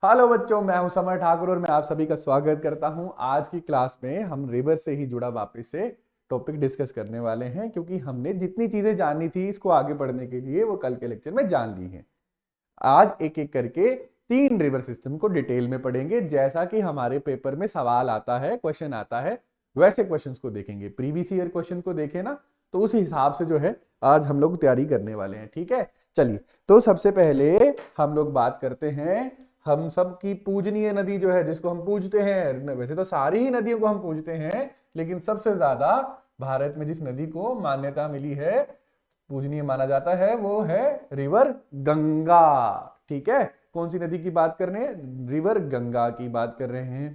Hello बच्चों, मैं हूं समर ठाकुर और मैं आप सभी का स्वागत करता हूं। आज की क्लास में हम रिवर से ही जुड़ा वापस से टॉपिक डिस्कस करने वाले हैं, क्योंकि हमने जितनी चीजें जाननी थी इसको आगे बढ़ने के लिए वो कल के लेक्चर में जान ली हैं। आज एक एक करके 3 रिवर सिस्टम को डिटेल में पढ़ेंगे। जैसा कि हमारे पेपर में सवाल आता है, क्वेश्चन आता है, वैसे क्वेश्चंस को देखेंगे। प्रीवियस ईयर क्वेश्चन को देखें ना, तो उस हिसाब से जो है आज हम लोग तैयारी करने वाले हैं। ठीक है, चलिए। तो सबसे पहले हम लोग बात करते हैं हम सब की पूजनीय नदी जो है, जिसको हम पूजते हैं। वैसे तो सारी ही नदियों को हम पूजते हैं, लेकिन सबसे ज्यादा भारत में जिस नदी को मान्यता मिली है, पूजनीय माना जाता है, वो है रिवर गंगा। ठीक है, कौन सी नदी की बात कर रहे हैं? रिवर गंगा की बात कर रहे हैं।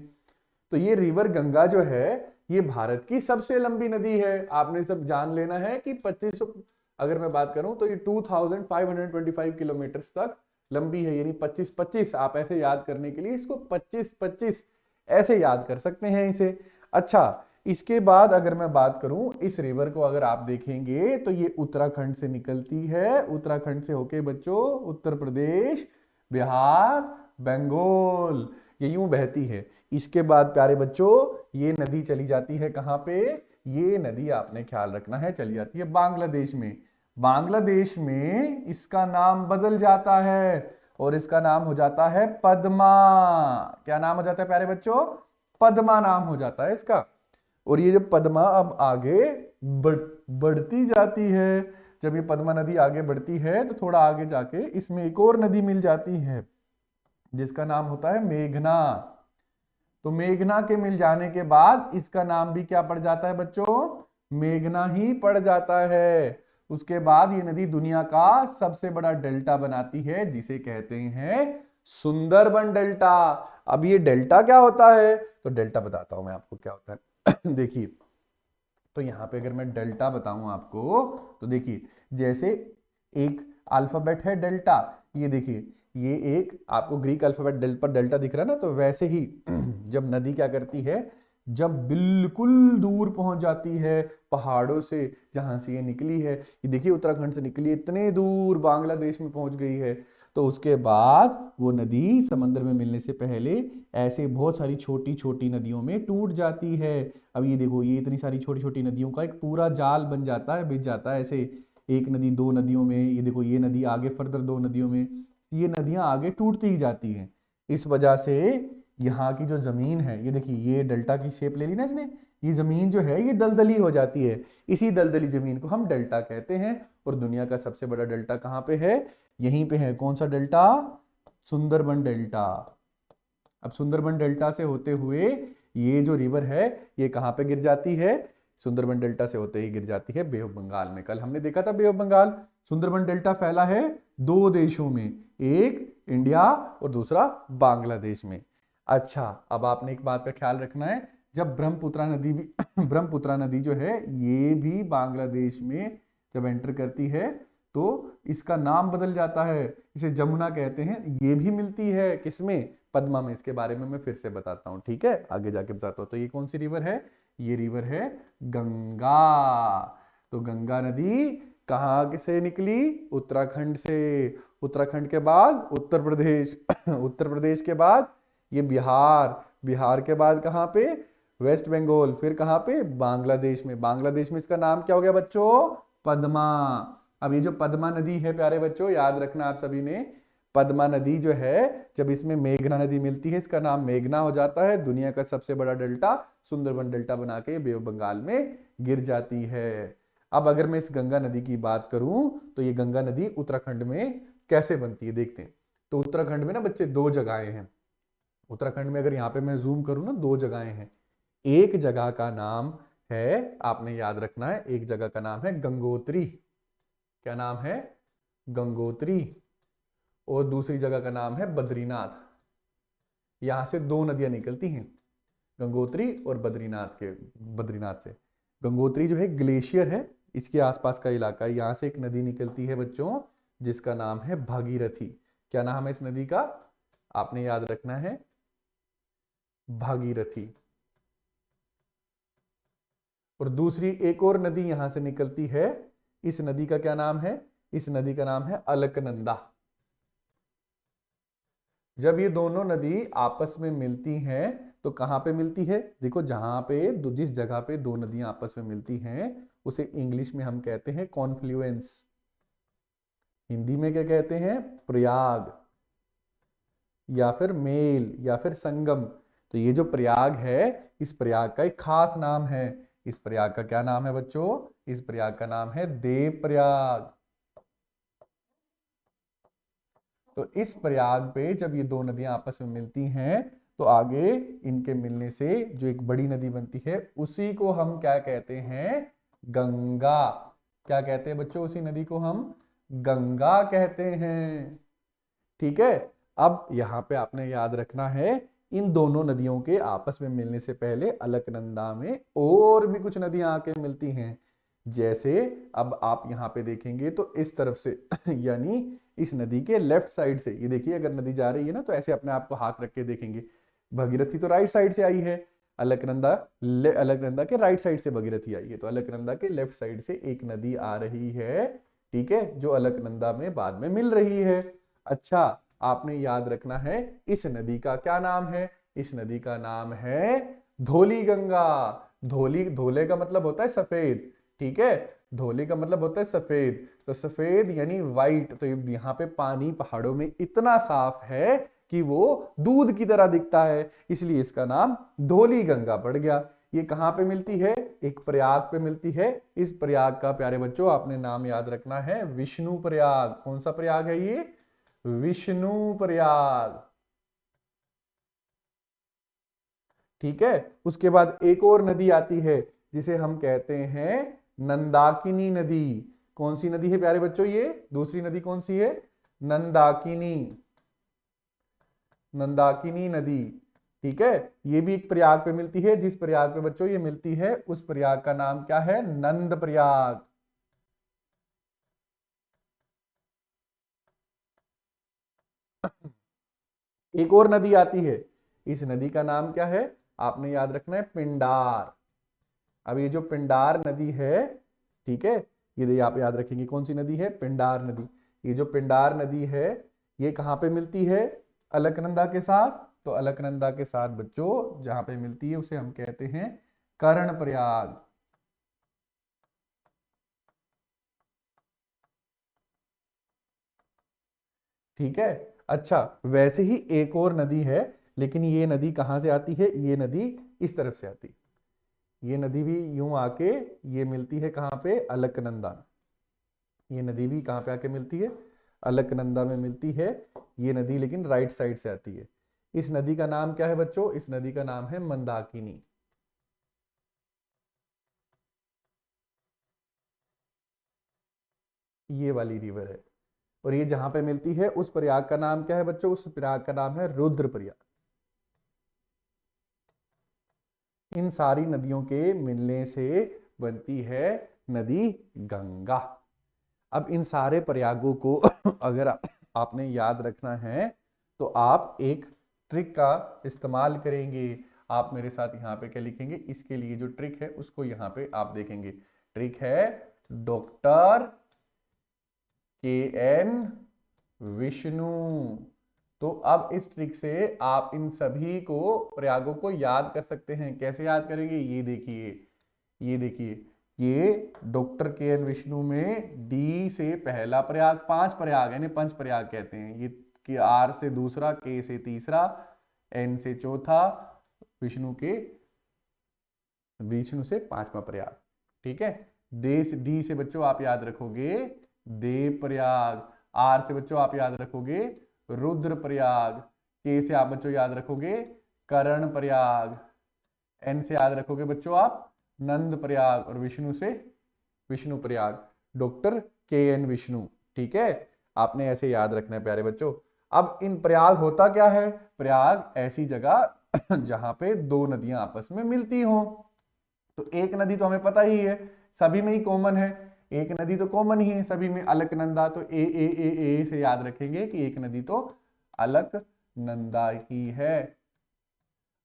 तो ये रिवर गंगा जो है, ये भारत की सबसे लंबी नदी है। आपने सब जान लेना है कि 2500, अगर मैं बात करूं तो ये 2525 किलोमीटर तक लंबी है। यानी 25-25, आप ऐसे याद करने के लिए इसको 25-25 ऐसे याद कर सकते हैं इसे। अच्छा, इसके बाद अगर मैं बात करूं, इस रिवर को अगर आप देखेंगे तो ये उत्तराखंड से निकलती है। उत्तराखंड से होके बच्चों उत्तर प्रदेश, बिहार, बंगाल, ये यूं बहती है। इसके बाद प्यारे बच्चों ये नदी चली जाती है कहां पे? ये नदी आपने ख्याल रखना है, चली जाती है बांग्लादेश में। बांग्लादेश में इसका नाम बदल जाता है और इसका नाम हो जाता है पद्मा। क्या नाम हो जाता है प्यारे बच्चों? पद्मा नाम हो जाता है इसका। और ये जब पद्मा अब आगे बढ़ती जाती है, जब ये पद्मा नदी आगे बढ़ती है तो थोड़ा आगे जाके इसमें एक और नदी मिल जाती है, जिसका नाम होता है मेघना। तो मेघना के मिल जाने के बाद इसका नाम भी क्या पड़ जाता है बच्चों? मेघना ही पड़ जाता है। उसके बाद ये नदी दुनिया का सबसे बड़ा डेल्टा बनाती है, जिसे कहते हैं सुंदरबन डेल्टा। अब ये डेल्टा क्या होता है? तो डेल्टा बताता हूं मैं आपको क्या होता है। देखिए, तो यहां पे अगर मैं डेल्टा बताऊं आपको, तो देखिए, जैसे एक अल्फाबेट है डेल्टा, ये देखिए, ये एक आपको ग्रीक अल्फाबेट पर डेल्टा दिख रहा है ना, तो वैसे ही जब नदी क्या करती है, जब बिल्कुल दूर पहुंच जाती है पहाड़ों से, जहां से ये निकली है, ये देखिए उत्तराखंड से निकली, इतने दूर बांग्लादेश में पहुंच गई है, तो उसके बाद वो नदी समंदर में मिलने से पहले ऐसे बहुत सारी छोटी छोटी नदियों में टूट जाती है। अब ये देखो, ये इतनी सारी छोटी छोटी नदियों का एक पूरा जाल बन जाता है, बिछ जाता है ऐसे। एक नदी, दो नदियों में, ये देखो ये नदी आगे फर्दर दो नदियों में, ये नदियां आगे टूटती ही जाती हैं। इस वजह से यहाँ की जो जमीन है, ये देखिए, ये डेल्टा की शेप ले ली ना इसने, ये जमीन जो है ये दलदली हो जाती है। इसी दलदली जमीन को हम डेल्टा कहते हैं। और दुनिया का सबसे बड़ा डेल्टा कहाँ पे है? यहीं पे है। कौन सा डेल्टा? सुंदरबन डेल्टा। अब सुंदरबन डेल्टा से होते हुए ये जो रिवर है, ये कहां पे गिर जाती है? सुंदरबन डेल्टा से होते ही गिर जाती है बे ऑफ बंगाल में। कल हमने देखा था बे ऑफ बंगाल। सुंदरबन डेल्टा फैला है दो देशों में, एक इंडिया और दूसरा बांग्लादेश में। अच्छा, अब आपने एक बात का ख्याल रखना है, जब ब्रह्मपुत्रा नदी भी ब्रह्मपुत्रा नदी जो है ये भी बांग्लादेश में जब एंटर करती है, तो इसका नाम बदल जाता है, इसे जमुना कहते हैं। ये भी मिलती है किसमें? पद्मा में। इसके बारे में मैं फिर से बताता हूं, ठीक है, आगे जाके बताता हूं। तो ये कौन सी रिवर है? ये रिवर है गंगा। तो गंगा नदी कहां से निकली? उत्तराखंड से। उत्तराखंड के बाद उत्तर प्रदेश, उत्तर प्रदेश के बाद ये बिहार, बिहार के बाद कहां पे? वेस्ट बंगाल, फिर कहां पे? बांग्लादेश में। बांग्लादेश में इसका नाम क्या हो गया बच्चों? पद्मा। अब ये जो पद्मा नदी है प्यारे बच्चों, याद रखना आप सभी ने, पद्मा नदी जो है, जब इसमें मेघना नदी मिलती है, इसका नाम मेघना हो जाता है। दुनिया का सबसे बड़ा डेल्टा सुंदरबन डेल्टा बना के बे ऑफ बंगाल में गिर जाती है। अब अगर मैं इस गंगा नदी की बात करूं, तो ये गंगा नदी उत्तराखंड में कैसे बनती है देखते हैं। तो उत्तराखंड में ना बच्चे दो जगहें हैं। उत्तराखंड में अगर यहाँ पे मैं जूम करूँ ना, दो जगहें हैं। एक जगह का नाम है, आपने याद रखना है, एक जगह का नाम है गंगोत्री। क्या नाम है? गंगोत्री। और दूसरी जगह का नाम है बद्रीनाथ। यहां से दो नदियां निकलती हैं, गंगोत्री और बद्रीनाथ के। बद्रीनाथ से गंगोत्री जो है ग्लेशियर है, इसके आसपास का इलाका है। यहां से एक नदी निकलती है बच्चों, जिसका नाम है भागीरथी। क्या नाम है इस नदी का? आपने याद रखना है, भागीरथी। और दूसरी एक और नदी यहां से निकलती है, इस नदी का क्या नाम है? इस नदी का नाम है अलकनंदा। जब ये दोनों नदी आपस में मिलती हैं तो कहाँ पे मिलती है? देखो, जहां पे जिस जगह पे दो नदियां आपस में मिलती हैं उसे इंग्लिश में हम कहते हैं कॉन्फ्लुएंस। हिंदी में क्या कहते हैं? प्रयाग, या फिर मेल, या फिर संगम। तो ये जो प्रयाग है, इस प्रयाग का एक खास नाम है। इस प्रयाग का क्या नाम है बच्चों? इस प्रयाग का नाम है देव प्रयाग। तो इस प्रयाग पे जब ये दो नदियां आपस में मिलती हैं तो आगे इनके मिलने से जो एक बड़ी नदी बनती है उसी को हम क्या कहते हैं? गंगा। क्या कहते हैं बच्चों? उसी नदी को हम गंगा कहते हैं। ठीक है। अब यहां पे आपने याद रखना है, इन दोनों नदियों के आपस में मिलने से पहले अलकनंदा में और भी कुछ नदियां आके मिलती हैं। जैसे अब आप यहां पे देखेंगे तो इस तरफ से यानी इस नदी के लेफ्ट साइड से, ये देखिए अगर नदी जा रही है ना तो ऐसे अपने आप को हाथ रख के देखेंगे। भगीरथी तो राइट साइड से आई है, अलकनंदा अलकनंदा के राइट साइड से भगीरथी आई है, तो अलकनंदा के लेफ्ट साइड से एक नदी आ रही है। ठीक है, जो अलकनंदा में बाद में मिल रही है। अच्छा, आपने याद रखना है इस नदी का क्या नाम है? इस नदी का नाम है धौली गंगा। धौली, धोले का मतलब होता है सफेद। ठीक है, धौली का मतलब होता है सफेद, तो सफेद यानी व्हाइट। तो यहाँ पे पानी पहाड़ों में इतना साफ है कि वो दूध की तरह दिखता है, इसलिए इसका नाम धौली गंगा पड़ गया। ये कहां पे मिलती है? एक प्रयाग पे मिलती है। इस प्रयाग का प्यारे बच्चों आपने नाम याद रखना है विष्णु प्रयाग। कौन सा प्रयाग है ये? विष्णु प्रयाग। ठीक है, उसके बाद एक और नदी आती है जिसे हम कहते हैं नंदाकिनी नदी। कौन सी नदी है प्यारे बच्चों ये? दूसरी नदी कौन सी है? नंदाकिनी। नंदाकिनी नदी। ठीक है, ये भी एक प्रयाग पे मिलती है। जिस प्रयाग पे बच्चों ये मिलती है उस प्रयाग का नाम क्या है? नंद प्रयाग। एक और नदी आती है, इस नदी का नाम क्या है? आपने याद रखना है पिंडार। अब ये जो पिंडार नदी है, ठीक है, ये आप याद रखेंगे कौन सी नदी है? पिंडार नदी। ये जो पिंडार नदी है ये कहाँ पे मिलती है? अलकनंदा के साथ। तो अलकनंदा के साथ बच्चों जहां पे मिलती है उसे हम कहते हैं कर्णप्रयाग। ठीक है। अच्छा, वैसे ही एक और नदी है, लेकिन ये नदी कहां से आती है? ये नदी इस तरफ से आती है। ये नदी भी यूं आके ये मिलती है कहां पे? अलकनंदा। ये नदी भी कहां पे आके मिलती है? अलकनंदा में मिलती है। ये नदी लेकिन राइट साइड से आती है। इस नदी का नाम क्या है बच्चों? इस नदी का नाम है मंदाकिनी। ये वाली रिवर है। और ये जहां पे मिलती है उस प्रयाग का नाम क्या है बच्चों? उस प्रयाग का नाम है रुद्र प्रयाग। इन सारी नदियों के मिलने से बनती है नदी गंगा। अब इन सारे प्रयागों को अगर आपने याद रखना है तो आप एक ट्रिक का इस्तेमाल करेंगे। आप मेरे साथ यहाँ पे क्या लिखेंगे? इसके लिए जो ट्रिक है उसको यहाँ पे आप देखेंगे। ट्रिक है डॉक्टर KN विष्णु। तो अब इस ट्रिक से आप इन सभी को प्रयागों को याद कर सकते हैं। कैसे याद करेंगे? ये देखिए, ये देखिए, ये डॉक्टर KN विष्णु में डी से पहला प्रयाग, 5 प्रयाग यानी पंच प्रयाग कहते हैं ये, कि R से दूसरा, K से तीसरा, N से चौथा, विष्णु से 5वां प्रयाग। ठीक है, डी से बच्चों आप याद रखोगे देव प्रयाग, R से बच्चों आप याद रखोगे रुद्र प्रयाग, K से आप बच्चों याद रखोगे कर्ण प्रयाग, N से याद रखोगे बच्चों आप नंद प्रयाग, और विष्णु से विष्णु प्रयाग, डॉक्टर KN विष्णु। ठीक है, आपने ऐसे याद रखना है प्यारे बच्चों। अब इन प्रयाग होता क्या है? प्रयाग ऐसी जगह जहां पे दो नदियां आपस में मिलती हो। तो एक नदी तो हमें पता ही है, सभी में ही कॉमन है। एक नदी तो कॉमन ही है सभी में, अलकनंदा। तो ए से याद रखेंगे कि एक नदी तो अलकनंदा ही है।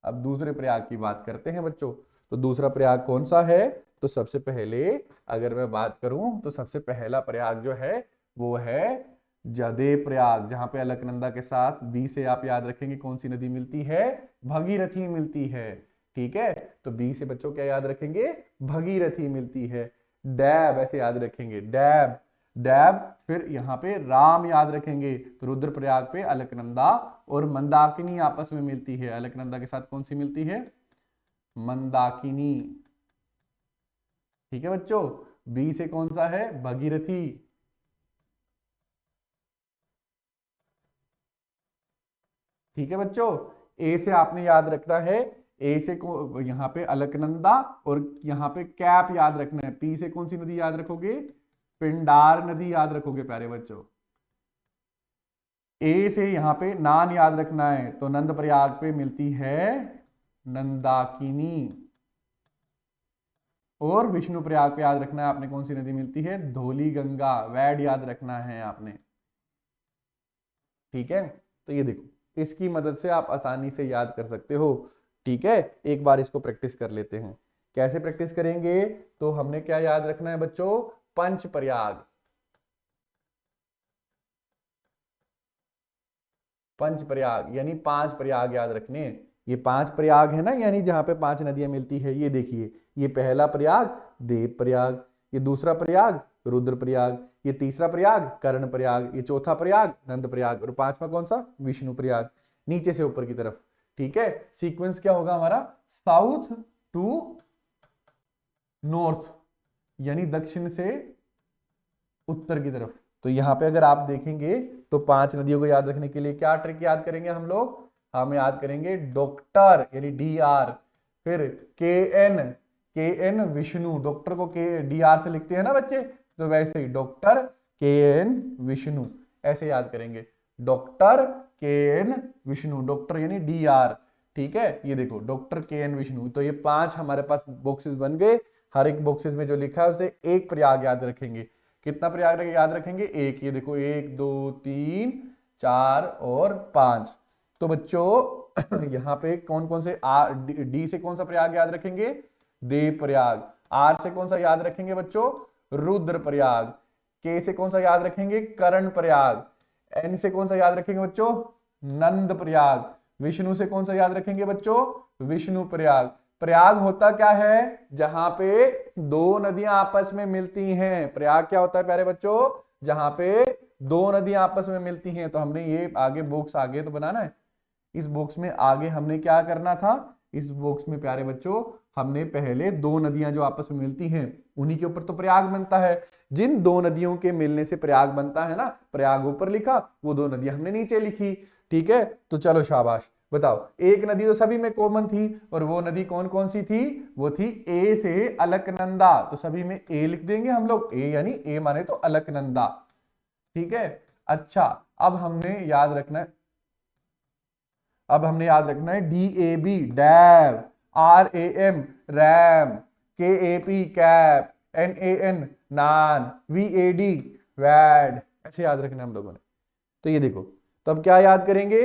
अब दूसरे प्रयाग की बात करते हैं बच्चों। तो दूसरा प्रयाग कौन सा है? तो सबसे पहले अगर मैं बात करूं तो सबसे पहला प्रयाग जो है वो है जदे प्रयाग, जहां पे अलकनंदा के साथ बी से आप याद रखेंगे कौन सी नदी मिलती है, भगीरथी मिलती है। ठीक है, तो बी से बच्चों क्या याद रखेंगे, भगीरथी मिलती है। डैब ऐसे याद रखेंगे, डैब डैब, फिर यहाँ पे राम याद रखेंगे, तो रुद्रप्रयाग पे अलकनंदा और मंदाकिनी आपस में मिलती है। अलकनंदा के साथ कौन सी मिलती है, मंदाकिनी। ठीक है बच्चों, बी से कौन सा है, भगीरथी। ठीक है बच्चों, ए से आपने याद रखना है, ए से यहाँ पे अलकनंदा और यहाँ पे कैप याद रखना है। पी से कौन सी नदी याद रखोगे, पिंडार नदी याद रखोगे प्यारे बच्चों। ए से यहाँ पे नान याद रखना है, तो नंद प्रयाग पे मिलती है नंदाकिनी। और विष्णु प्रयाग पे याद रखना है आपने कौन सी नदी मिलती है, धौली गंगा, वैड याद रखना है आपने। ठीक है, तो ये देखो इसकी मदद से आप आसानी से याद कर सकते हो। ठीक है, एक बार इसको प्रैक्टिस कर लेते हैं। कैसे प्रैक्टिस करेंगे, तो हमने क्या याद रखना है बच्चों, पंच प्रयाग। पंच प्रयाग यानी 5 प्रयाग याद रखने। ये 5 प्रयाग है ना, यानी जहां पे 5 नदियां मिलती है। ये देखिए, ये पहला प्रयाग देव प्रयाग, ये दूसरा प्रयाग रुद्र प्रयाग, ये तीसरा प्रयाग कर्ण प्रयाग, ये चौथा प्रयाग नंद प्रयाग, और पांचवा कौन सा, विष्णु प्रयाग। नीचे से ऊपर की तरफ। ठीक है, सीक्वेंस क्या होगा हमारा, साउथ टू नॉर्थ, यानी दक्षिण से उत्तर की तरफ। तो यहां पे अगर आप देखेंगे तो 5 नदियों को याद रखने के लिए क्या ट्रिक याद करेंगे हम लोग, हम याद करेंगे डॉक्टर यानी DR, फिर के एन विष्णु, डॉक्टर को के DR से लिखते हैं ना बच्चे, तो वैसे ही डॉक्टर KN विष्णु ऐसे याद करेंगे, डॉक्टर KN विष्णु, डॉक्टर यानी DR। ठीक है, ये देखो डॉक्टर KN विष्णु। तो ये 5 हमारे पास बॉक्सेस बन गए। हर एक बॉक्सेस में जो लिखा है उसे एक प्रयाग याद रखेंगे। कितना प्रयाग याद रखेंगे, एक। ये देखो 1 2 3 4 और 5। तो बच्चों यहाँ पे कौन कौन से, D से कौन सा प्रयाग याद रखेंगे, देव प्रयाग। R से कौन सा याद रखेंगे बच्चों, रुद्र प्रयाग। K से कौन सा याद रखेंगे, कर्ण प्रयाग। N से कौन सा याद रखेंगे बच्चों, नंद प्रयाग। विष्णु से कौन सा याद रखेंगे बच्चों, विष्णु प्रयाग। प्रयाग होता क्या है, जहां पे 2 नदियां आपस में मिलती हैं। प्रयाग क्या होता है प्यारे बच्चों, जहां पे 2 नदियां आपस में मिलती हैं। तो हमने ये आगे बॉक्स आगे तो बनाना है, इस बॉक्स में आगे हमने क्या करना था, इस बॉक्स में प्यारे बच्चों हमने पहले 2 नदियां जो आपस में मिलती हैं उन्हीं के ऊपर तो प्रयाग बनता है। जिन 2 नदियों के मिलने से प्रयाग बनता है ना, प्रयाग ऊपर लिखा, वो 2 नदियां हमने नीचे लिखी। ठीक है, तो चलो शाबाश, बताओ। एक नदी तो सभी में कॉमन थी, और वो नदी कौन कौन सी थी, वो थी ए से अलकनंदा। तो सभी में ए लिख देंगे हम लोग, ए यानी ए माने तो अलकनंदा। ठीक है, अच्छा, अब हमने याद रखना है, अब हमने याद रखना है DAB dab, RAM RAM, KAP cap, NAN नान, VAD वैड, ऐसे याद रखना है हम लोगों ने। तो ये देखो, तब क्या याद करेंगे,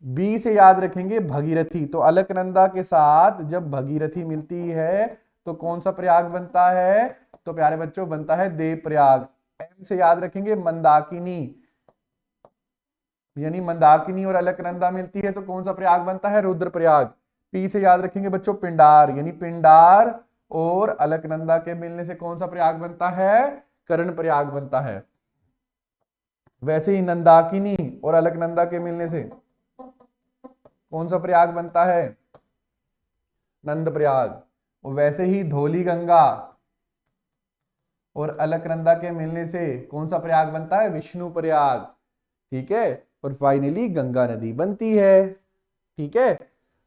बी से याद रखेंगे भगीरथी। तो अलकनंदा के साथ जब भगीरथी मिलती है तो कौन सा प्रयाग बनता है, तो प्यारे बच्चों बनता है देव प्रयाग। एम से याद रखेंगे मंदाकिनी, यानी मंदाकिनी और अलकनंदा मिलती है तो कौन सा प्रयाग बनता है, रुद्र प्रयाग। पी से याद रखेंगे बच्चों पिंडार, यानी पिंडार और अलकनंदा के मिलने से कौन सा प्रयाग बनता है, कर्ण प्रयाग बनता है। वैसे ही नंदाकिनी और अलकनंदा के मिलने से कौन सा प्रयाग बनता है, नंद प्रयाग। और वैसे ही धौली गंगा और अलकनंदा के मिलने से कौन सा प्रयाग बनता है, विष्णु प्रयाग। ठीक है, और फाइनली गंगा नदी बनती है। ठीक है,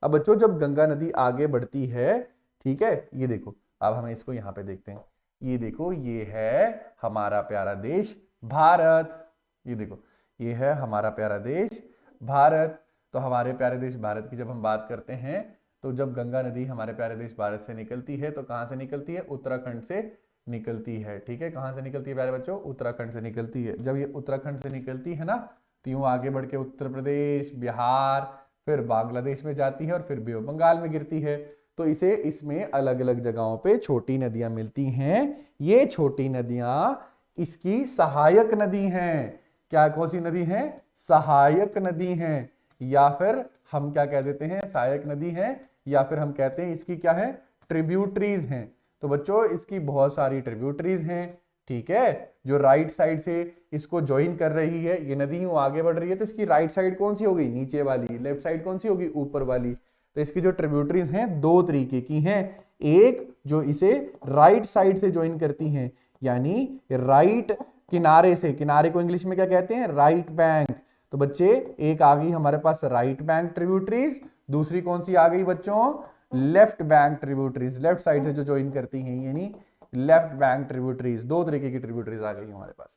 अब बच्चों जब गंगा नदी आगे बढ़ती है, ठीक है, ये देखो, अब हम इसको यहां पे देखते हैं। ये देखो, ये है हमारा प्यारा देश भारत। ये देखो, ये है हमारा प्यारा देश भारत। तो हमारे प्यारे देश भारत की जब हम बात करते हैं, तो जब गंगा नदी हमारे प्यारे देश भारत से निकलती है तो कहां से निकलती है, उत्तराखंड से निकलती है। ठीक है, कहां से निकलती है प्यारे बच्चों, उत्तराखंड से निकलती है। जब ये उत्तराखंड से निकलती है ना, तो यूं आगे बढ़ के उत्तर प्रदेश, बिहार, फिर बांग्लादेश में जाती है और फिर बे ऑफ बंगाल में गिरती है। तो इसे इसमें अलग अलग जगहों पे छोटी नदियां मिलती हैं। ये छोटी नदियां इसकी सहायक नदी हैं। क्या कौन सी नदी है? सहायक नदी है, या फिर हम क्या कह देते हैं, सहायक नदी है, या फिर हम कहते हैं इसकी क्या है, ट्रिब्यूटरीज हैं। तो बच्चों इसकी बहुत सारी ट्रिब्यूटरीज हैं, ठीक है, जो राइट साइड से इसको ज्वाइन कर रही है। ये नदी यूं आगे बढ़ रही है तो इसकी राइट साइड कौन सी होगी? नीचे वाली। लेफ्ट साइड कौन सी होगी? ऊपर वाली। तो इसकी जो ट्रिब्यूटरीज हैं दो तरीके की हैं, एक जो इसे राइट साइड से ज्वाइन करती हैं, यानी राइट किनारे से, किनारे को इंग्लिश में क्या कहते हैं? Right bank. तो बच्चे एक आ गई हमारे पास राइट बैंक ट्रिब्यूटरीज, दूसरी कौन सी आ गई बच्चों? Left bank tributaries, left side से जो ज्वाइन करती हैं, यानी लेफ्ट बैंक ट्रिब्यूटरीज। दो तरीके की ट्रिब्यूटरीज आ गई हमारे पास।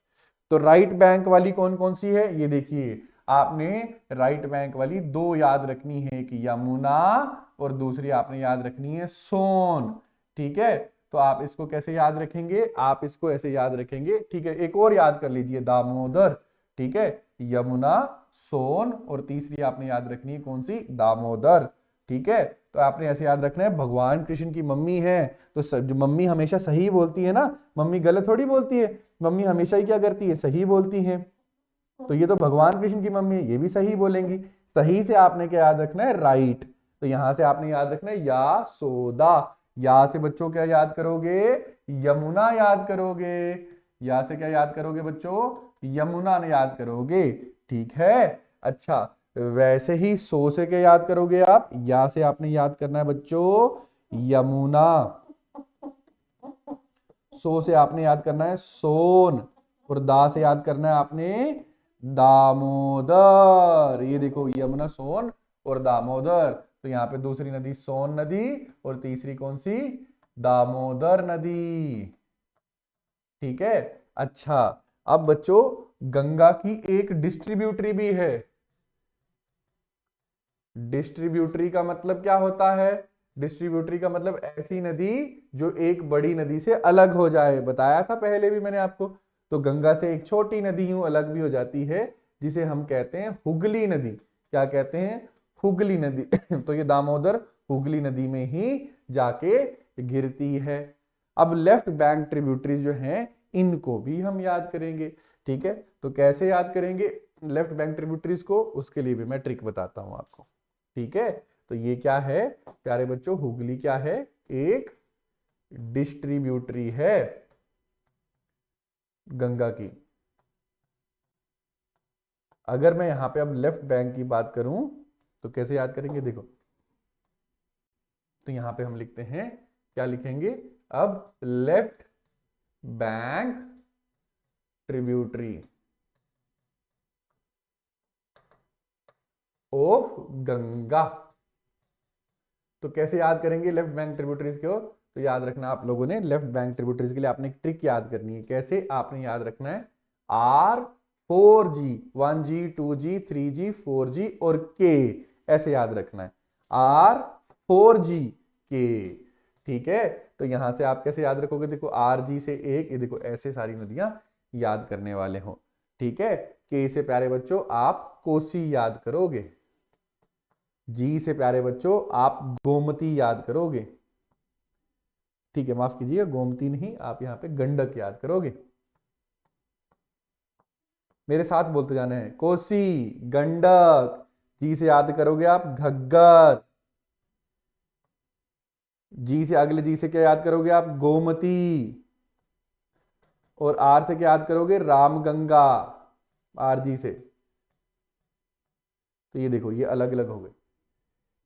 तो राइट बैंक वाली कौन कौन सी है? ये देखिए, आपने राइट बैंक वाली दो याद रखनी है, एक यमुना और दूसरी आपने याद रखनी है सोन, ठीक है। तो आप इसको कैसे याद रखेंगे? आप इसको ऐसे याद रखेंगे, ठीक है। एक और याद कर लीजिए, दामोदर, ठीक है, यमुना, सोन, और तीसरी आपने याद रखनी है कौन सी? दामोदर, ठीक है। तो आपने ऐसे याद रखना है, भगवान कृष्ण की मम्मी है, तो जो मम्मी हमेशा सही बोलती है ना, मम्मी गलत थोड़ी बोलती है, मम्मी हमेशा ही क्या करती है? सही बोलती है। तो ये तो भगवान कृष्ण की मम्मी है, ये भी सही बोलेंगी। सही से आपने क्या याद रखना है? राइट। तो यहां से आपने याद रखना है या सोदा। या से बच्चों क्या याद करोगे? यमुना याद करोगे। या से क्या याद करोगे बच्चों? यमुना ने याद करोगे, ठीक है। अच्छा, वैसे ही सो से क्या याद करोगे आप? या से आपने याद करना है बच्चों यमुना, सो से आपने याद करना है सोन, और दा से याद करना है आपने दामोदर। ये देखो, यमुना, सोन और दामोदर। तो यहाँ पे दूसरी नदी सोन नदी और तीसरी कौन सी? दामोदर नदी, ठीक है। अच्छा, अब बच्चों गंगा की एक डिस्ट्रीब्यूटरी भी है। डिस्ट्रीब्यूटरी का मतलब क्या होता है? डिस्ट्रीब्यूटरी का मतलब ऐसी नदी जो एक बड़ी नदी से अलग हो जाए, बताया था पहले भी मैंने आपको। तो गंगा से एक छोटी नदी यूं अलग भी हो जाती है, जिसे हम कहते हैं हुगली नदी। क्या कहते हैं? हुगली नदी। तो ये दामोदर हुगली नदी में ही जाके गिरती है। अब लेफ्ट बैंक ट्रिब्यूटरीज जो हैं इनको भी हम याद करेंगे, ठीक है। तो कैसे याद करेंगे लेफ्ट बैंक ट्रिब्यूटरीज को? उसके लिए भी मैं ट्रिक बताता हूं आपको, ठीक है। तो ये क्या है प्यारे बच्चों? हुगली क्या है? एक डिस्ट्रीब्यूटरी है गंगा की। अगर मैं यहां पे अब लेफ्ट बैंक की बात करूं तो कैसे याद करेंगे? देखो, तो यहां पे हम लिखते हैं, क्या लिखेंगे अब? Left bank tributary of Ganga. तो कैसे याद करेंगे लेफ्ट बैंक ट्रिब्यूटरीज को? तो याद रखना आप लोगों ने, लेफ्ट बैंक ट्रिब्यूटरीज के लिए आपने एक ट्रिक याद करनी है। कैसे? आपने याद रखना है R4G, 1G 2G 3G 4G और K, ऐसे याद रखना है, R4G K, ठीक है। तो यहां से आप कैसे याद रखोगे? देखो, RG से एक, ये देखो ऐसे सारी नदियां याद करने वाले हो, ठीक है। K से प्यारे बच्चों आप कोसी याद करोगे, जी से प्यारे बच्चों आप गोमती याद करोगे, ठीक है, माफ कीजिए गोमती नहीं, आप यहां पे गंडक याद करोगे। मेरे साथ बोलते जाना है, कोसी, गंडक। जी से याद करोगे आप घग्गर, जी से अगले जी से क्या याद करोगे आप? गोमती। और आर से क्या याद करोगे? रामगंगा, आर जी से। तो ये देखो, ये अलग अलग हो गए।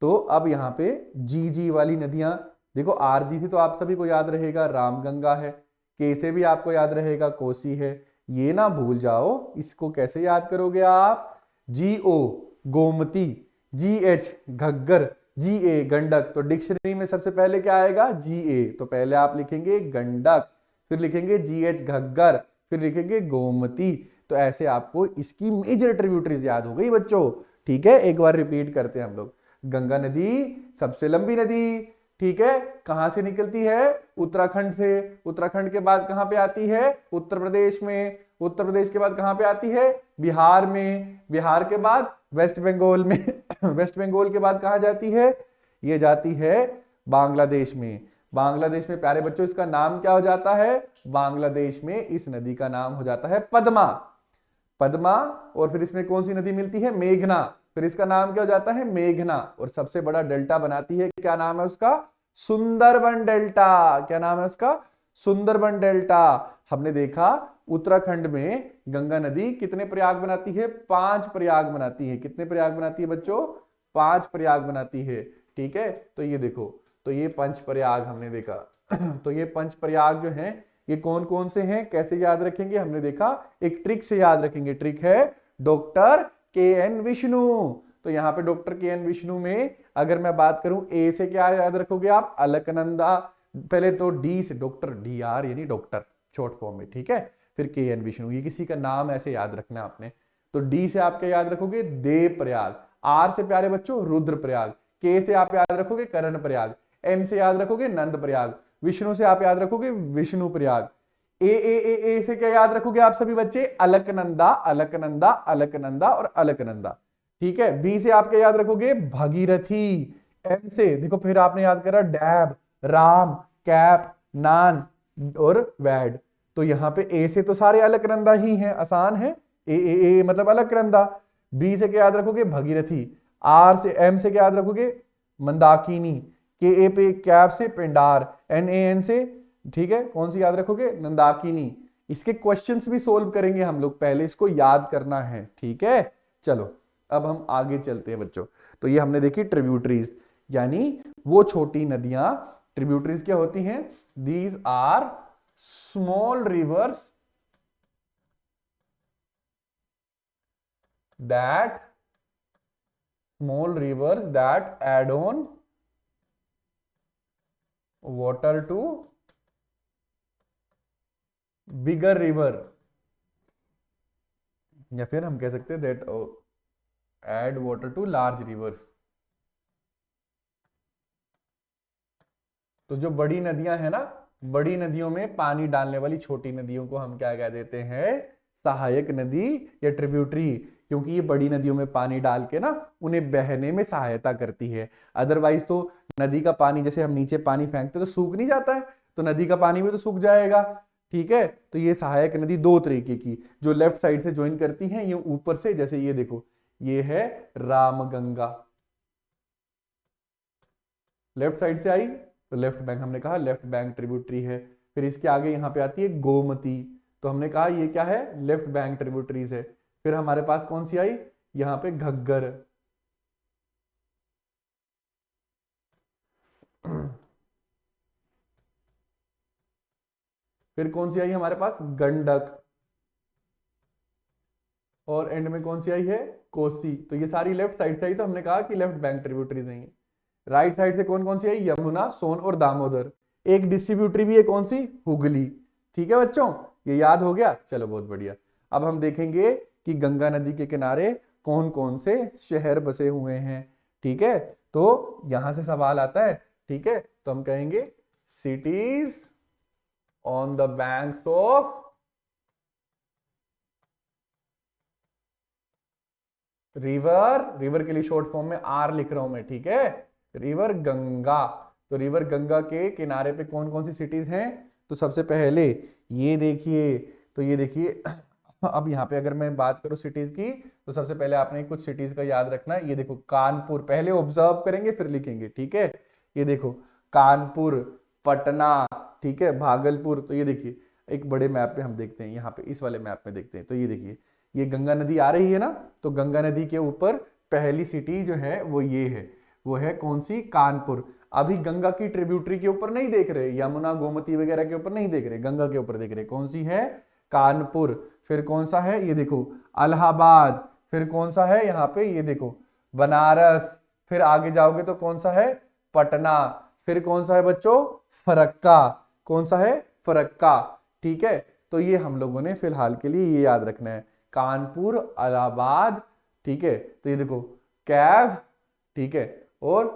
तो अब यहाँ पे जी जी वाली नदियां, देखो आर जी से तो आप सभी को याद रहेगा रामगंगा है, के से भी आपको याद रहेगा कोसी है। ये ना भूल जाओ, इसको कैसे याद करोगे आप? जी ओ गोमती, जी एच घग्गर, जी ए गंडक। तो डिक्शनरी में सबसे पहले क्या आएगा? जी ए। तो पहले आप लिखेंगे गंडक, फिर लिखेंगे जी एच घग्गर, फिर लिखेंगे गोमती। तो ऐसे आपको इसकी मेजर ट्रिब्यूटरीज याद हो गई बच्चों, ठीक है। एक बार रिपीट करते हैं हम लोग। गंगा नदी सबसे लंबी नदी, ठीक है। कहां से निकलती है? उत्तराखंड से। उत्तराखंड के बाद कहां पे आती है? उत्तर प्रदेश में। उत्तर प्रदेश के बाद कहां पे आती है? बिहार में। बिहार के बाद वेस्ट बंगाल में। वेस्ट बंगाल के बाद कहां जाती है? ये जाती है बांग्लादेश में। बांग्लादेश में प्यारे बच्चों इसका नाम क्या हो जाता है? बांग्लादेश में इस नदी का नाम हो जाता है पद्मा। पद्मा, और फिर इसमें कौन सी नदी मिलती है, मेघना, फिर इसका नाम क्या हो जाता है, मेघना, और सबसे बड़ा डेल्टा बनाती है, क्या नाम है उसका, सुंदरबन डेल्टा। क्या नाम है उसका, सुंदरबन डेल्टा। हमने देखा उत्तराखंड में गंगा नदी कितने प्रयाग बनाती है, 5 प्रयाग बनाती है। कितने प्रयाग बनाती है बच्चों, 5 प्रयाग बनाती है। ठीक है, तो ये देखो, तो ये पंच प्रयाग हमने देखा। तो ये पंच प्रयाग जो हैं ये कौन कौन से हैं, कैसे याद रखेंगे, हमने देखा एक ट्रिक से याद रखेंगे। ट्रिक है डॉक्टर के एन विष्णु। तो यहाँ पे डॉक्टर के एन विष्णु में अगर मैं बात करूं, ए से क्या याद रखोगे आप, अलकनंदा। पहले तो डी से, डॉक्टर डी आर यानी डॉक्टर शॉर्ट फॉर्म में, ठीक है। फिर के एन विष्णु, ये किसी का नाम ऐसे याद रखना है आपने। तो डी से आप क्या याद रखोगे, देव प्रयाग। आर से प्यारे बच्चों रुद्र प्रयाग। के से आप याद रखोगे कर्ण प्रयाग। एन से याद रखोगे नंद प्रयाग। विष्णु से आप याद रखोगे विष्णु प्रयाग। ए से क्या याद रखोगे आप सभी बच्चे, अलकनंदा, अलकनंदा, अलकनंदा और अलकनंदा। ठीक है, बी से आप क्या याद रखोगे, भागीरथी। एम से देखो, फिर आपने याद करा डैब, राम, कैप, नान और वैड। तो यहां पे ए से तो सारे अलकनंदा ही हैं, आसान है। ए मतलब अलकनंदा। बी से क्या याद रखोगे, भगीरथी। आर से, एम से क्या याद रखोगे, मंदाकिनी। के ए पे कैप से पिंडार। एन ए एन से, ठीक है, कौन सी याद रखोगे, नंदाकिनी। इसके क्वेश्चंस भी सोल्व करेंगे हम लोग, पहले इसको याद करना है, ठीक है। चलो अब हम आगे चलते हैं बच्चों। तो ये हमने देखी ट्रिब्यूटरीज, यानी वो छोटी नदियां। ट्रिब्यूटरीज क्या होती हैं, these are small rivers that add on water to bigger river, या फिर हम कह सकते हैं that add water to large rivers. तो जो बड़ी नदियां हैं ना, बड़ी नदियों में पानी डालने वाली छोटी नदियों को हम क्या कह देते हैं, सहायक नदी या ट्रिब्यूटरी। क्योंकि ये बड़ी नदियों में पानी डाल के ना उन्हें बहने में सहायता करती है। अदरवाइज तो नदी का पानी, जैसे हम नीचे पानी फेंकते तो सूख नहीं जाता है, तो नदी का पानी भी तो सूख जाएगा। ठीक है, तो ये सहायक नदी दो तरीके की जो लेफ्ट साइड से ज्वाइन करती हैं, ये ऊपर से, जैसे ये देखो, ये है रामगंगा, लेफ्ट साइड से आई तो लेफ्ट बैंक, हमने कहा लेफ्ट बैंक ट्रिब्यूटरी है। फिर इसके आगे यहाँ पे आती है गोमती, तो हमने कहा ये क्या है, लेफ्ट बैंक ट्रिब्यूटरीज है। फिर हमारे पास कौन सी आई, यहाँ पे घग्गर। फिर कौन सी आई हमारे पास, गंडक। और एंड में कौन सी आई है, कोसी। तो ये सारी लेफ्ट साइड से आई, तो हमने कहा कि लेफ्ट बैंक ट्रिब्यूटरीज नहीं है। राइट साइड से कौन कौन सी आई, यमुना, सोन और दामोदर। एक डिस्ट्रीब्यूटरी भी है, कौन सी, हुगली। ठीक है बच्चों, ये याद हो गया, चलो बहुत बढ़िया। अब हम देखेंगे कि गंगा नदी के किनारे कौन कौन से शहर बसे हुए हैं। ठीक है, तो यहां से सवाल आता है। ठीक है, तो हम कहेंगे CTs on the banks of river, river के लिए शॉर्ट फॉर्म में आर लिख रहा हूं मैं, ठीक है, रिवर गंगा। तो रिवर गंगा के किनारे पे कौन कौन सी सिटीज हैं, तो सबसे पहले ये देखिए, तो ये देखिए। अब यहाँ पे अगर मैं बात करूं सिटीज की, तो सबसे पहले आपने कुछ सिटीज का याद रखना है। ये देखो कानपुर, पहले ऑब्जर्व करेंगे फिर लिखेंगे, ठीक है। ये देखो कानपुर, पटना, ठीक है, भागलपुर। तो ये देखिए एक बड़े मैप पे हम देखते हैं, यहाँ पे इस वाले मैप में देखते हैं। तो ये देखिए ये गंगा नदी आ रही है ना, तो गंगा नदी के ऊपर पहली सिटी जो है वो ये है, वो है कौन सी, कानपुर। अभी गंगा की ट्रिब्यूटरी के ऊपर नहीं देख रहे, यमुना गोमती वगैरह के ऊपर नहीं देख रहे, गंगा के ऊपर देख रहे, कौन सी है, कानपुर। फिर कौन सा है, ये देखो इलाहाबाद। फिर कौन सा है यहाँ पे, ये देखो बनारस। फिर आगे जाओगे तो कौन सा है, पटना। फिर कौन सा है बच्चों, फरक्का। कौन सा है, फरक्का। ठीक है, तो ये हम लोगों ने फिलहाल के लिए ये याद रखना है, कानपुर, इलाहाबाद। ठीक है, तो ये देखो कैव, ठीक है, और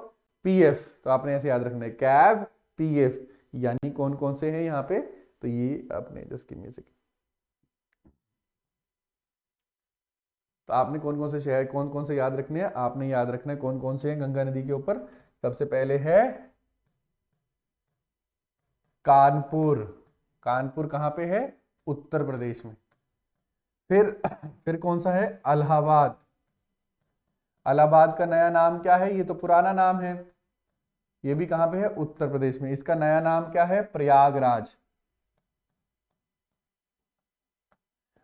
पीएफ। तो आपने ऐसे याद रखना है, कैव, पीएफ, यानी कौन कौन से हैं यहाँ पे। तो ये आपने just give me a second, तो आपने कौन कौन से शहर, कौन कौन से याद रखने हैं, आपने याद रखना है कौन कौन से हैं गंगा नदी के ऊपर। सबसे पहले है कानपुर। कानपुर कहां पे है, उत्तर प्रदेश में। फिर कौन सा है, इलाहाबाद। इलाहाबाद का नया नाम क्या है, ये तो पुराना नाम है, ये भी कहां पे है, उत्तर प्रदेश में। इसका नया नाम क्या है, प्रयागराज।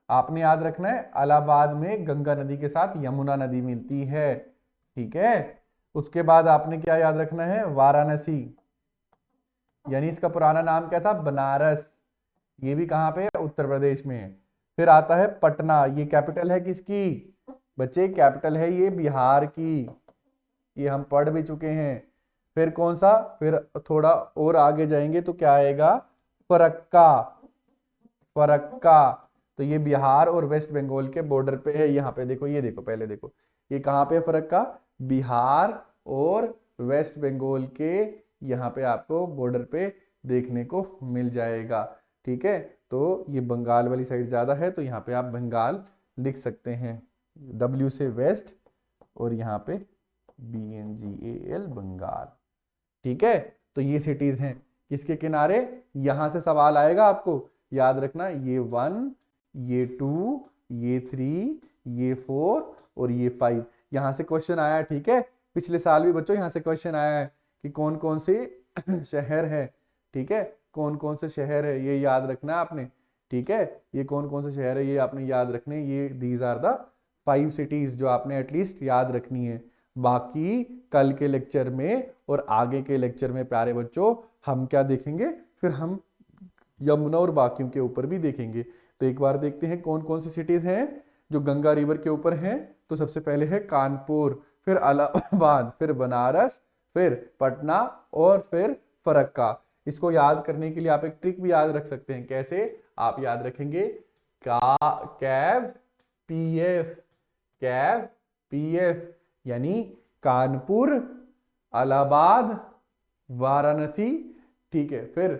आपने याद रखना है, इलाहाबाद में गंगा नदी के साथ यमुना नदी मिलती है, ठीक है। उसके बाद आपने क्या याद रखना है, वाराणसी, यानी इसका पुराना नाम क्या था, बनारस। ये भी कहां पे है, उत्तर प्रदेश में है। फिर आता है पटना, ये कैपिटल है किसकी बच्चे, कैपिटल है ये बिहार की, ये हम पढ़ भी चुके हैं। फिर कौन सा, फिर थोड़ा और आगे जाएंगे तो क्या आएगा, फरक्का। फरक्का, तो ये बिहार और वेस्ट बंगाल के बॉर्डर पे है। यहाँ पे देखो, ये देखो, पहले देखो ये कहाँ पे है फरक्का, बिहार और वेस्ट बंगाल के यहाँ पे आपको बॉर्डर पे देखने को मिल जाएगा, ठीक है। तो ये बंगाल वाली साइड ज्यादा है, तो यहाँ पे आप बंगाल लिख सकते हैं, W से वेस्ट और यहाँ पे BNGAL, बंगाल, ठीक है। तो ये सिटीज हैं किसके किनारे, यहां से सवाल आएगा आपको, याद रखना, ये 1, ये 2, ये 3, ये 4 और ये 5, यहां से क्वेश्चन आया है, ठीक है। पिछले साल भी बच्चों यहां से क्वेश्चन आया है कि कौन कौन से शहर है, ठीक है, कौन कौन से शहर है, ये याद रखना है आपने, ठीक है। ये कौन कौन से शहर है ये आपने याद रखने, ये दीज आर द 5 सिटीज जो आपने एटलीस्ट याद रखनी है। बाकी कल के लेक्चर में और आगे के लेक्चर में प्यारे बच्चों हम क्या देखेंगे, फिर हम यमुना और बाकियों के ऊपर भी देखेंगे। तो एक बार देखते हैं कौन कौन सी सिटीज हैं जो गंगा रिवर के ऊपर हैं। तो सबसे पहले है कानपुर, फिर इलाहाबाद, फिर बनारस, फिर पटना और फिर फरक्का। इसको याद करने के लिए आप एक ट्रिक भी याद रख सकते हैं, कैसे आप याद रखेंगे, कैव पीएफ, कैव पीएफ, यानी कानपुर, इलाहाबाद, वाराणसी, ठीक है, फिर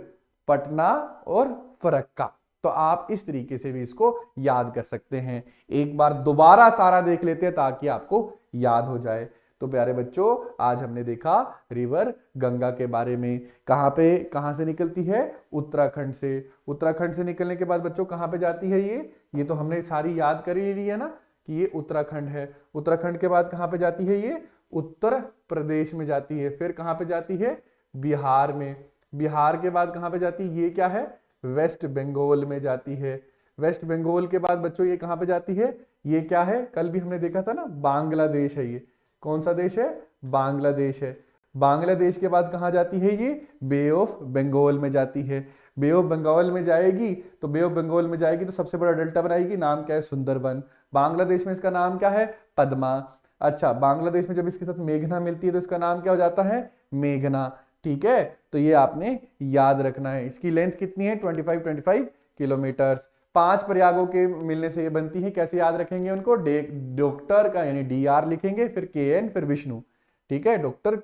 पटना और फरक्का। तो आप इस तरीके से भी इसको याद कर सकते हैं। एक बार दोबारा सारा देख लेते हैं ताकि आपको याद हो जाए। तो प्यारे बच्चों आज हमने देखा रिवर गंगा के बारे में, कहां से निकलती है, उत्तराखंड से। उत्तराखंड से निकलने के बाद बच्चों कहां पे जाती है ये तो हमने सारी याद कर ही ली है ना कि ये उत्तराखंड है। उत्तराखंड के बाद कहां पे जाती है ये, उत्तर प्रदेश में जाती है। फिर कहां पे जाती है, बिहार में। बिहार के बाद कहां पे जाती है, ये क्या है, वेस्ट बंगाल में जाती है। वेस्ट बंगाल के बाद बच्चों ये कहां पे जाती है, ये क्या है, कल भी हमने देखा था ना, बांग्लादेश है। ये कौन सा देश है, बांग्लादेश है। बांग्लादेश के बाद कहां जाती है ये, बे ऑफ बंगाल में जाती है। बे ऑफ बंगाल में जाएगी तो बे ऑफ बंगाल में जाएगी तो सबसे बड़ा डेल्टा बनाएगी, नाम क्या है, सुंदरबन। बांग्लादेश में इसका नाम क्या है, पद्मा। अच्छा, बांग्लादेश में जब इसके साथ मेघना मिलती है तो इसका नाम क्या हो जाता है, मेघना, ठीक है। तो ये आपने याद रखना है। इसकी लेंथ कितनी है, 25 किलोमीटर्स। 5 प्रयागों के मिलने से ये बनती है, कैसे याद रखेंगे उनको, डॉक्टर का यानी DR लिखेंगे, फिर KN, फिर विष्णु, ठीक है, डॉक्टर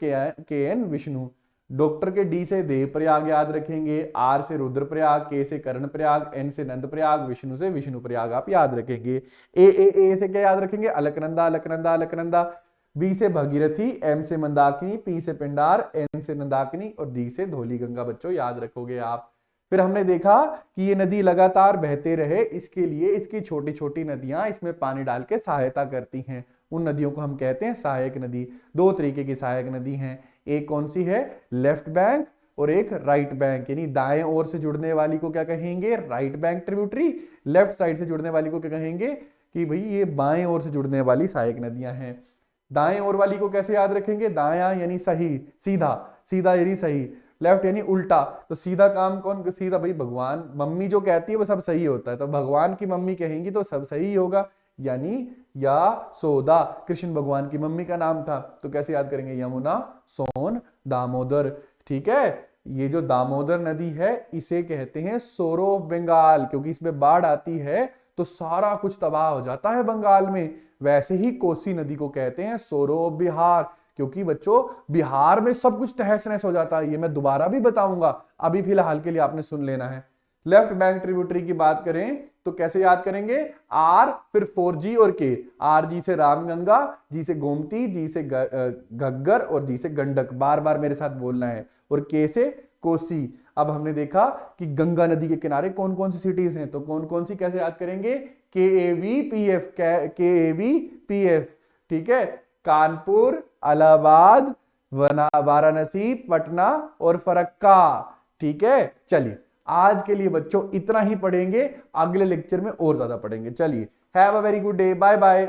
KN विष्णु। डॉक्टर के D से देव प्रयाग याद रखेंगे, R से रुद्रप्रयाग, K से कर्ण प्रयाग, N से नंद प्रयाग, विष्णु से विष्णु प्रयाग आप याद रखेंगे। A से क्या याद रखेंगे, अलकनंदा अलकनंदा अलकनंदा। B से भगीरथी, M से मंदाकिनी, P से पिंडार, N से नंदाकिनी और D से धौली गंगा बच्चों याद रखोगे आप। फिर हमने देखा कि ये नदी लगातार बहते रहे, इसके लिए इसकी छोटी छोटी नदियां इसमें पानी डाल के सहायता करती हैं। उन नदियों को हम कहते हैं सहायक नदी। 2 तरीके की सहायक नदी हैं, एक कौन सी है, लेफ्ट बैंक और एक राइट बैंक, यानी दाएं ओर से जुड़ने वाली को क्या कहेंगे, right bank tributary. Left side से जुड़ने वाली को क्या कहेंगे कि भाई ये बाएं ओर से जुड़ने वाली सहायक नदियां हैं। दाएं ओर वाली को कैसे याद रखेंगे, दायां यानी सही, सीधा, सीधा यानी सही, लेफ्ट यानी उल्टा। तो सीधा काम कौन, सीधा भाई भगवान, मम्मी जो कहती है वो सब सही होता है, तो भगवान की मम्मी कहेंगी तो सब सही होगा, यानी या सोदा कृष्ण भगवान की मम्मी का नाम था। तो कैसे याद करेंगे, यमुना, सोन, दामोदर, ठीक है। ये जो दामोदर नदी है इसे कहते हैं सोरो ऑफ बंगाल, क्योंकि इसमें बाढ़ आती है तो सारा कुछ तबाह हो जाता है बंगाल में। वैसे ही कोसी नदी को कहते हैं सोरो ऑफ बिहार, क्योंकि बच्चों बिहार में सब कुछ तहस नहस हो जाता है। ये मैं दोबारा भी बताऊंगा, अभी फिलहाल के लिए आपने सुन लेना है। लेफ्ट बैंक ट्रिब्यूटरी की बात करें तो कैसे याद करेंगे, R, फिर 4G और K। RG से रामगंगा, G से गोमती, G से घग्गर और G से गंडक, बार बार मेरे साथ बोलना है, और K से कोसी। अब हमने देखा कि गंगा नदी के किनारे कौन कौन सी सिटीज हैं, तो कौन कौन सी कैसे याद करेंगे, KAVPF, KAVPF, ठीक है। कानपुर, इलाहाबाद, वाराणसी, पटना और फरक्का, ठीक है। चलिए आज के लिए बच्चों इतना ही पढ़ेंगे, अगले लेक्चर में और ज्यादा पढ़ेंगे। चलिए, have a very good day, bye bye.